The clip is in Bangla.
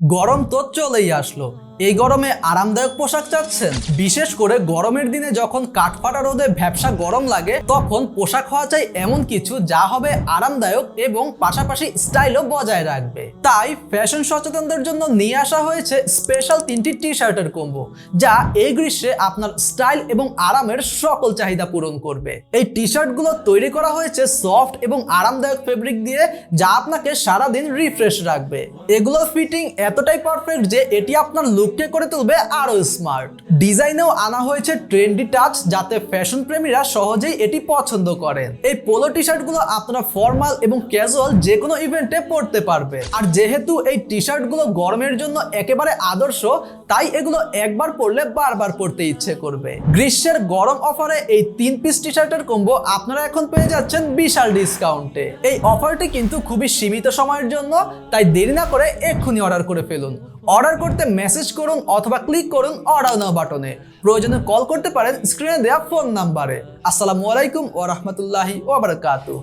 গরম তো চলেই আসলো। এই গরমে আরামদায়ক পোশাক চাচ্ছেন? বিশেষ করে গরমের দিনে যখন কাঠফাটা রোদে ভ্যাপসা গরম লাগে, তখন পোশাক হওয়া চাই এমন কিছু যা হবে আরামদায়ক এবং পাশাপাশি স্টাইলও বজায় রাখবে। তাই ফ্যাশন সচেতনদের জন্য নিয়ে আসা হয়েছে স্পেশাল 3টি টি শার্টের কম্বো, যা এই গ্রীষ্মে আপনার স্টাইল এবং আরামের সকল চাহিদা পূরণ করবে। এই টি শার্টগুলো তৈরি করা হয়েছে সফট এবং আরামদায়ক ফেব্রিক দিয়ে, যা আপনাকে সারাদিন রিফ্রেশ রাখবে। এগুলোর ফিটিং এতটাই পারফেক্ট যে এটি আপনার লুককে করে তুলবে আরো স্মার্ট। ডিজাইনেও আনা হয়েছে ট্রেন্ডি টাচ, যাতে ফ্যাশন প্রেমীরা সহজেই এটি পছন্দ করেন। এই পোলো টি শার্ট গুলো আপনারা ফর্মাল এবং ক্যাজুয়াল যে কোনো ইভেন্টে পরতে পারবে। আর যেহেতু এই টি শার্ট গুলো গরমের জন্য একেবারে আদর্শ, তাই এগুলো একবার পরলে বারবার পরতে ইচ্ছে করবে। গ্রীষ্মের গরম অফারে এই 3 পিস টি শার্টের কম্বো আপনারা এখন পেয়ে যাচ্ছেন বিশাল ডিসকাউন্টে। এই অফারটি কিন্তু খুবই সীমিত সময়ের জন্য, তাই দেরি না করে এক্ষুনি অর্ডার করে ফেলুন। অর্ডার করতে মেসেজ করুন অথবা ক্লিক করুন অর্ডার নাও বাটনে। প্রয়োজনে কল করতে পারেন স্ক্রিনে দেওয়া ফোন নাম্বারে। আসসালামু আলাইকুম ওয়া রাহমাতুল্লাহি ওয়া বারাকাতুহু।